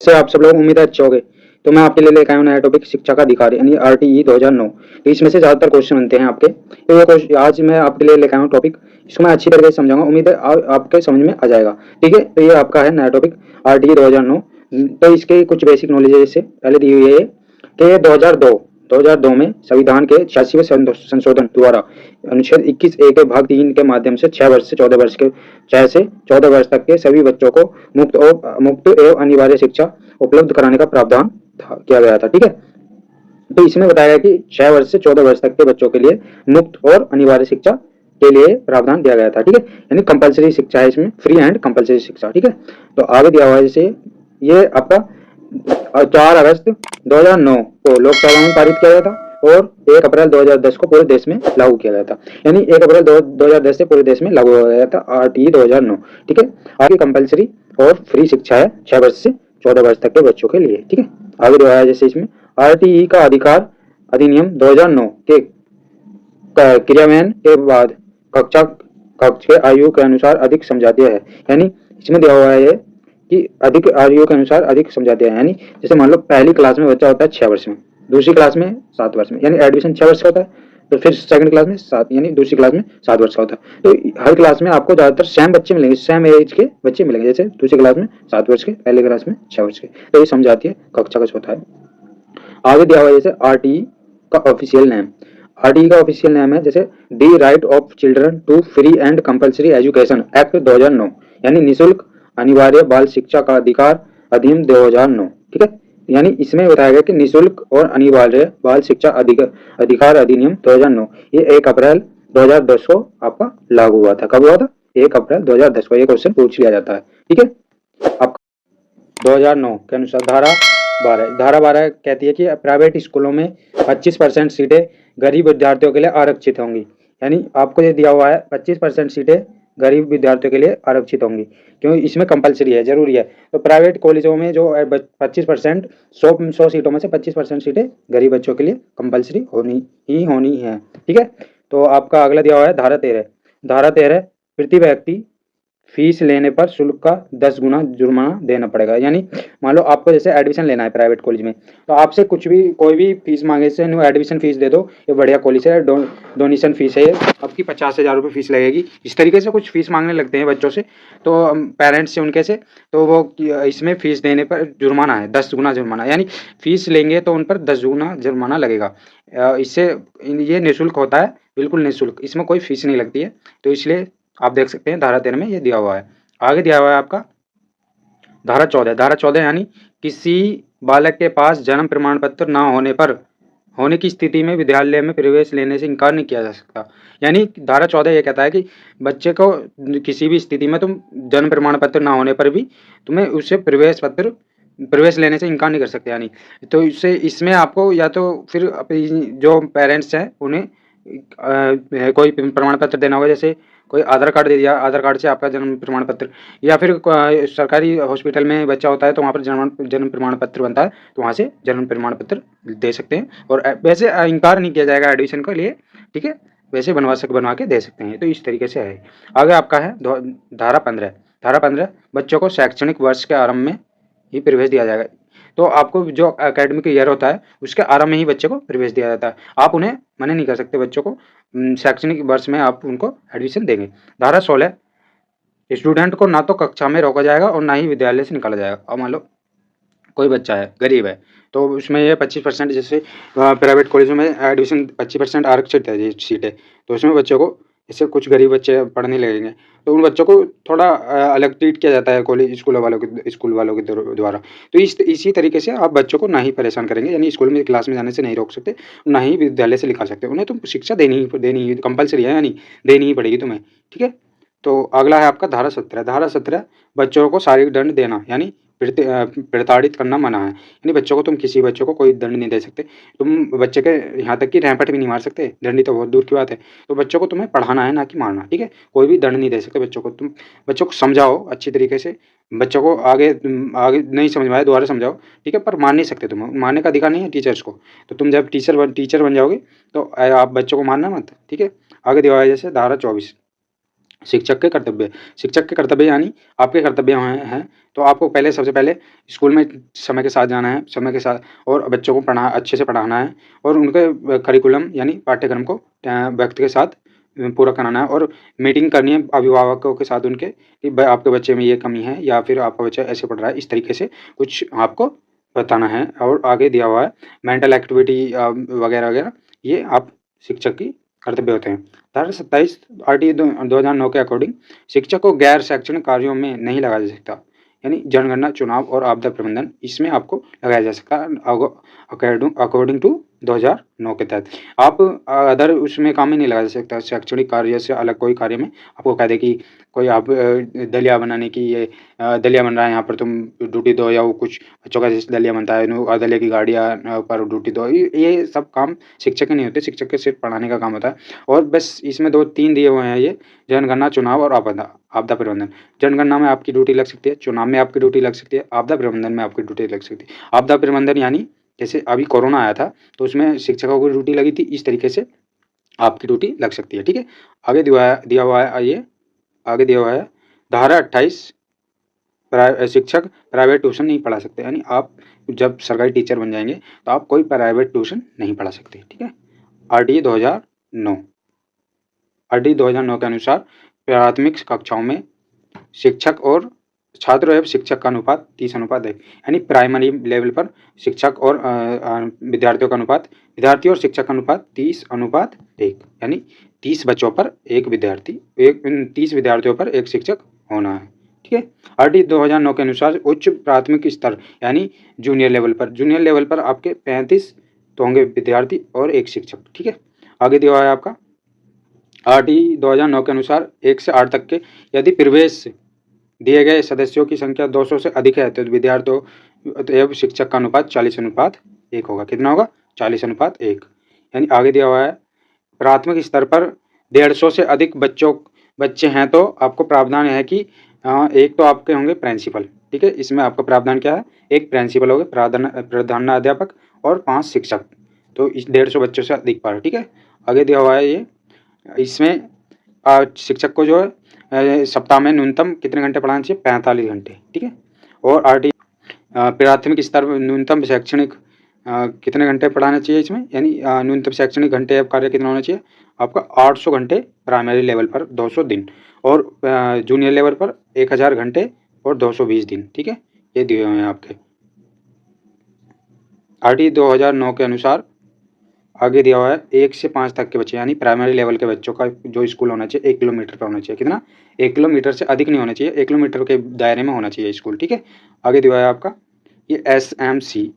से आप सब लोग उम्मीद है अच्छे होंगे। तो मैं आपके लिए लेकर आया हूँ नया टॉपिक शिक्षा का अधिकार यानी आरटीई 2009। तो इसमें से ज़्यादातर क्वेश्चन बनते हैं आपके। तो ये क्वेश्चन आज मैं आपके लिए लेकर आया हूँ टॉपिक, इसको मैं अच्छी तरीके से समझाऊंगा। उम्मीद है आपके समझ में आ जाएगा। ठीक है, तो ये आपका है नया टॉपिक आरटीई 2009। तो इसके कुछ बेसिक नॉलेज है, इससे पहले दी हुई है कि 2002 में संविधान के 86वें संशोधन द्वारा अनुच्छेद 21 ए के भाग 3 के माध्यम से 6 से 14 वर्ष तक के सभी बच्चों को मुक्त एवं अनिवार्य शिक्षा उपलब्ध कराने का प्रावधान किया गया था। ठीक है, तो इसमें बताया गया कि 6 वर्ष से 14 वर्ष तक के बच्चों के लिए मुक्त और अनिवार्य शिक्षा के लिए प्रावधान दिया गया था। ठीक है, यानी कंपलसरी शिक्षा है इसमें, फ्री एंड कंपलसरी शिक्षा। ठीक है, तो आगे दिया हुआ है जैसे ये आपका 4 अगस्त 2009 को लोकसभा में पारित किया गया था और 1 अप्रैल 2010 को पूरे देश में लागू किया गया था। यानी 1 अप्रैल 2010 से पूरे देश में लागू हो गया था आरटीई 2009। ठीक है, आगे कंपलसरी और फ्री शिक्षा है 6 वर्ष से 14 वर्ष तक के बच्चों के लिए। ठीक है, आगे दिया है जैसे इसमें आरटीई का अधिकार अधिनियम 2009 के क्रियान्वयन के बाद कक्ष के आयु के अनुसार अधिक समझाते हैं। यानी इसमें दिया हुआ है कि अधिक आयु के अनुसार अधिक समझाते हैं। यानी जैसे मान लो पहली क्लास में बच्चा होता है 6 वर्ष में, दूसरी क्लास में 7 वर्ष में, यानी एडमिशन 6 वर्ष का होता है। तो फिर सेकंड क्लास में 7, यानी दूसरी क्लास में 7 वर्ष का होता है। तो हर क्लास में आपको ज्यादातर सेम बच्चे मिलेंगे, सेम एज के बच्चे मिलेंगे। जैसे दूसरी क्लास में 7 वर्ष के, पहली क्लास में 6 वर्ष के। तो ये समझाती है कक्षा का होता है। आगे दिया हुआ है जैसे आरटीई का ऑफिशियल नेम। आरटीई का ऑफिशियल नेम है जैसे the right of children to free and compulsory education act 2009, यानी निःशुल्क अनिवार्य बाल शिक्षा का अधिकार अधिनियम 2009। ठीक है, यानी इसमें बताया गया कि निःशुल्क और अनिवार्य बाल शिक्षा अधिकार अधिनियम 2009 ये 1 अप्रैल 2010 को आपका लागू हुआ था। कब हुआ था? 1 अप्रैल 2010 को। ये क्वेश्चन पूछ लिया जाता है। ठीक है, आपका 2009 के अनुसार धारा 12 कहती है कि प्राइवेट स्कूलों में 25% सीटें गरीब विद्यार्थियों के लिए आरक्षित होंगी। यानी आपको ये दिया हुआ है 25% सीटें गरीब विद्यार्थियों के लिए आरक्षित होंगी, क्योंकि इसमें कंपलसरी है, जरूरी है। तो प्राइवेट कॉलेजों में जो 25% 100 सीटों में से 25% सीटें गरीब बच्चों के लिए कंपलसरी होनी है। ठीक है, तो आपका अगला दिया हुआ है धारा 13 प्रति व्यक्ति फीस लेने पर शुल्क का 10 गुना जुर्माना देना पड़ेगा। यानी मान लो आपको जैसे एडमिशन लेना है प्राइवेट कॉलेज में, तो आपसे कोई भी फीस मांगे से न्यू एडमिशन फीस दे दो, ये बढ़िया कॉलेज है, डोनेशन फीस है, ये आपकी 50,000 रुपये फीस लगेगी। इस तरीके से कुछ फीस मांगने लगते हैं बच्चों से, तो पेरेंट्स से उनके से, तो वो इसमें फीस देने पर जुर्माना है 10 गुना जुर्माना। यानी फीस लेंगे तो उन पर 10 गुना जुर्माना लगेगा। इससे ये निःशुल्क होता है, बिल्कुल निःशुल्क, इसमें कोई फीस नहीं लगती है। तो इसलिए आप देख सकते हैं धारा 13 में ये दिया हुआ है। आगे दिया हुआ है आपका धारा 14 यानी किसी बालक के पास जन्म प्रमाण पत्र ना होने की स्थिति में विद्यालय में प्रवेश लेने से इनकार नहीं किया जा सकता। यानी धारा 14 ये कहता है कि बच्चे को किसी भी स्थिति में तुम जन्म प्रमाण पत्र ना होने पर भी तुम्हें उससे प्रवेश लेने से इनकार नहीं कर सकते। यानी तो इसमें आपको या तो फिर जो पेरेंट्स हैं उन्हें कोई प्रमाण पत्र देना होगा। जैसे कोई आधार कार्ड दे दिया, आधार कार्ड से आपका जन्म प्रमाण पत्र, या फिर सरकारी हॉस्पिटल में बच्चा होता है तो वहाँ पर जन्म प्रमाण पत्र बनता है, तो वहाँ से जन्म प्रमाण पत्र दे सकते हैं। और वैसे इनकार नहीं किया जाएगा एडमिशन के लिए। ठीक है, वैसे बनवा के दे सकते हैं। तो इस तरीके से है। आगे आपका है धारा 15 बच्चों को शैक्षणिक वर्ष के आरंभ में ही प्रवेश दिया जाएगा। तो आपको जो एकेडमिक ईयर होता है उसके आरंभ में ही बच्चे को प्रवेश दिया जाता है। आप उन्हें मना नहीं कर सकते, बच्चों को शैक्षणिक वर्ष में आप उनको एडमिशन देंगे। धारा 16 स्टूडेंट को ना तो कक्षा में रोका जाएगा और ना ही विद्यालय से निकाला जाएगा। अब मान लो कोई बच्चा है, गरीब है, तो उसमें ये 25% जैसे प्राइवेट कॉलेजों में एडमिशन 25% आरक्षित है ये सीटें, तो उसमें बच्चों को, जैसे कुछ गरीब बच्चे पढ़ने लगेंगे तो उन बच्चों को थोड़ा अलग ट्रीट किया जाता है कॉलेज स्कूल वालों के द्वारा। तो इसी तरीके से आप बच्चों को ना ही परेशान करेंगे, यानी स्कूल में क्लास में जाने से नहीं रोक सकते, ना ही विद्यालय से निकाल सकते। उन्हें तुम शिक्षा देनी ही कंपलसरी है, यानी देनी ही पड़ेगी तुम्हें। ठीक है, तो अगला है आपका धारा 17 बच्चों को शारीरिक दंड देना यानी प्रताड़ित करना मना है। यानी बच्चों को तुम किसी बच्चे को कोई दंड नहीं दे सकते। तुम बच्चे के यहाँ तक कि रैंपट भी नहीं मार सकते, दंडी तो बहुत दूर की बात है। तो बच्चों को तुम्हें पढ़ाना है, ना कि मारना। ठीक है, कोई भी दंड नहीं दे सकते बच्चों को। तुम बच्चों को समझाओ अच्छी तरीके से, बच्चों को आगे नहीं समझ में आए दोबारा समझाओ। ठीक है, पर मार नहीं सकते, तुम्हें मारने का अधिकार नहीं है टीचर्स को। तो तुम जब टीचर बन जाओगे तो आप बच्चों को मारना मत। ठीक है, आगे दिया है जैसे धारा 24 शिक्षक के कर्तव्य यानी आपके कर्तव्य हैं। तो आपको पहले सबसे पहले स्कूल में समय के साथ जाना है, समय के साथ और बच्चों को अच्छे से पढ़ाना है और उनके करिकुलम यानी पाठ्यक्रम को वक्त के साथ पूरा कराना है और मीटिंग करनी है अभिभावकों के साथ उनके कि आपके बच्चे में ये कमी है या फिर आपका बच्चा ऐसे पढ़ रहा है, इस तरीके से कुछ आपको बताना है। और आगे दिया हुआ है मेंटल एक्टिविटी वगैरह वगैरह, ये आप शिक्षक की कर्तव्य होते हैं। धारा 27 RT 2009 के अकॉर्डिंग शिक्षक को गैर शैक्षणिक कार्यों में नहीं लगाया जा सकता, यानी जनगणना, चुनाव और आपदा प्रबंधन इसमें आपको लगाया जा सकता है अकॉर्डिंग टू 2009 के तहत। आप अदर उसमें काम में नहीं लगाया जा सकता, शैक्षणिक कार्य से अलग कोई कार्य में आपको कह दे कि कोई आप दलिया बनाने की ये दलिया बन रहा है यहाँ पर तुम ड्यूटी दो, या वो कुछ बच्चों का जैसे दलिया बनता है दलिया की गाड़ियाँ पर ड्यूटी दो, ये सब काम शिक्षक के नहीं होते, शिक्षक के सिर्फ पढ़ाने का काम होता है। और बस इसमें 2-3 दिए हुए हैं ये जनगणना, चुनाव और आपदा प्रबंधन। जनगणना में आपकी ड्यूटी लग सकती है, चुनाव में आपकी ड्यूटी लग सकती है, आपदा प्रबंधन में आपकी ड्यूटी लग सकती है। आपदा प्रबंधन यानी जैसे अभी कोरोना आया था तो उसमें शिक्षकों की ड्यूटी लगी थी, इस तरीके से आपकी ड्यूटी लग सकती है। ठीक है, आगे दिया हुआ है आइए आगे दिया हुआ है धारा 28 शिक्षक प्राइवेट ट्यूशन नहीं पढ़ा सकते, यानी आप जब सरकारी टीचर बन जाएंगे तो आप कोई प्राइवेट ट्यूशन नहीं पढ़ा सकते। ठीक है, RT 2009 के अनुसार प्राथमिक कक्षाओं में शिक्षक और छात्र एवं शिक्षक का अनुपात 30:1, यानी प्राइमरी लेवल पर शिक्षक और विद्यार्थियों का अनुपात, विद्यार्थी और शिक्षक का अनुपात 30:1, यानी 30 बच्चों पर एक विद्यार्थी, 30 विद्यार्थियों पर एक शिक्षक होना है। ठीक है, RT 2009 के अनुसार उच्च प्राथमिक स्तर यानी जूनियर लेवल पर आपके 35 तो होंगे विद्यार्थी और एक शिक्षक। ठीक है, आगे दिया हुआ है आपका RT 2009 के अनुसार 1 से 8 तक के यदि प्रवेश दिए गए सदस्यों की संख्या 200 से अधिक है तो विद्यार्थियों एवं शिक्षक का अनुपात 40:1 होगा। कितना होगा? 40:1। यानी आगे दिया हुआ है प्राथमिक स्तर पर 150 से अधिक बच्चे हैं तो आपको प्रावधान है कि एक तो आपके होंगे प्रिंसिपल। ठीक है, इसमें आपका प्रावधान क्या है? एक प्रिंसिपल होगा, प्रधानाध्यापक और 5 शिक्षक, तो इस 150 बच्चों से अधिक पर। ठीक है, आगे दिया हुआ है ये इसमें शिक्षक को जो है सप्ताह में न्यूनतम कितने घंटे पढ़ाना चाहिए? 45 घंटे। ठीक है, और RT प्राथमिक स्तर पर न्यूनतम शैक्षणिक कितने घंटे पढ़ाना चाहिए इसमें, यानी न्यूनतम शैक्षणिक घंटे कार्य कितना होना चाहिए आपका? 800 घंटे प्राइमरी लेवल पर 200 दिन और जूनियर लेवल पर 1000 घंटे और 220 दिन। ठीक है, ये दिए हुए हैं आपके RT 2009 के अनुसार। आगे दिया हुआ है 1 से 5 तक के बच्चे यानी प्राइमरी लेवल के बच्चों का जो स्कूल होना चाहिए 1 किलोमीटर पर होना चाहिए। कितना? 1 किलोमीटर से अधिक नहीं होना चाहिए, 1 किलोमीटर के दायरे में होना चाहिए स्कूल। ठीक है, आगे दिया हुआ है आपका ये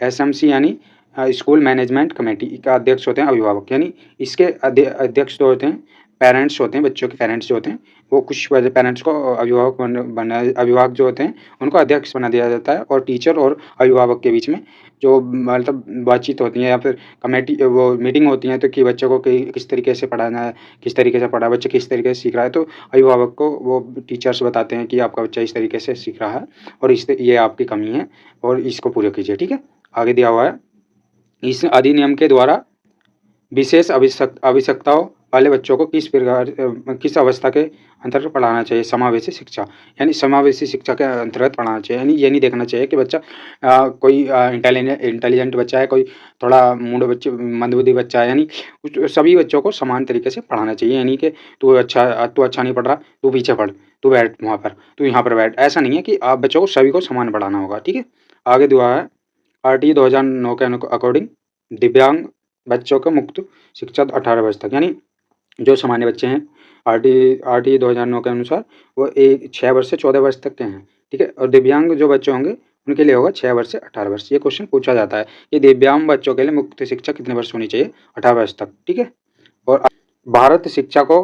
SMC यानी स्कूल मैनेजमेंट कमेटी का अध्यक्ष होते हैं अभिभावक, यानी इसके अध्यक्ष जो होते हैं पेरेंट्स होते हैं, बच्चों के पेरेंट्स जो होते हैं वो कुछ पेरेंट्स को अभिभावक जो होते हैं उनको अध्यक्ष बना दिया जाता है और टीचर और अभिभावक के बीच में जो मतलब बातचीत होती है या फिर कमेटी वो मीटिंग होती है तो कि बच्चों को किस तरीके से पढ़ाना है, किस तरीके से पढ़ा बच्चे किस तरीके से सीख रहा है, तो अभिभावक को वो टीचर्स बताते हैं कि आपका बच्चा इस तरीके से सीख रहा है और ये आपकी कमी है और इसको पूरा कीजिए। ठीक है, आगे दिया हुआ है इस अधिनियम के द्वारा विशेष आवश्यकताओं वाले बच्चों को किस अवस्था के अंतर्गत पढ़ाना चाहिए? समावेशी शिक्षा, यानी समावेशी शिक्षा के अंतर्गत पढ़ाना चाहिए, यानी ये नहीं देखना चाहिए कि बच्चा कोई इंटेलिजेंट बच्चा है, कोई थोड़ा मंदबुद्धि बच्चा है, यानी सभी बच्चों को समान तरीके से पढ़ाना चाहिए। यानी कि तू अच्छा नहीं पढ़ रहा, तू पीछे पढ़, तू बैठ वहाँ पर, तू यहाँ पर बैठ, ऐसा नहीं है कि आप बच्चों को सभी को समान पढ़ाना होगा। ठीक है, आगे दुआ है RT 2009 के अकॉर्डिंग दिव्यांग बच्चों को मुक्त शिक्षा 18 वर्ष तक, यानी जो सामान्य बच्चे हैं RT 2009 के अनुसार वो 6 वर्ष से 14 वर्ष तक के हैं। ठीक है, और दिव्यांग जो बच्चे होंगे उनके लिए होगा 6 वर्ष से 18 वर्ष। ये क्वेश्चन पूछा जाता है कि दिव्यांग बच्चों के लिए मुक्त शिक्षा कितने वर्ष होनी चाहिए? 18 वर्ष तक। ठीक है, और भारत शिक्षा को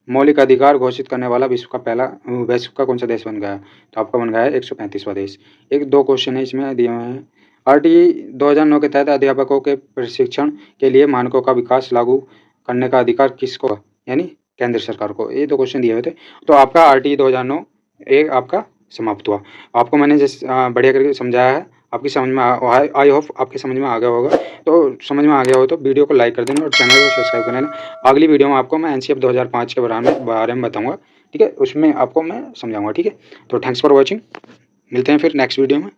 मौलिक अधिकार घोषित करने वाला विश्व का कौन सा देश बन गया है? तो आपका बन गया है 135वां देश। 1-2 क्वेश्चन है इसमें दिए हुए हैं। RT 2009 के तहत अध्यापकों के प्रशिक्षण के लिए मानकों का विकास लागू करने का अधिकार किसको? यानी केंद्र सरकार को। ये 2 क्वेश्चन दिए हुए थे। तो आपका RT 2009 एक आपका समाप्त हुआ। आपको मैंने बढ़िया करके समझाया है, आपकी समझ में आई होप आपके समझ में आ गया होगा। तो समझ में आ गया हो तो वीडियो को लाइक कर देना और चैनल को सब्सक्राइब कर लेना। अगली वीडियो में आपको मैं NCF 2005 के बारे में बताऊँगा। ठीक है, उसमें आपको मैं समझाऊंगा। ठीक है, तो थैंक्स फॉर वॉचिंग, मिलते हैं फिर नेक्स्ट वीडियो में।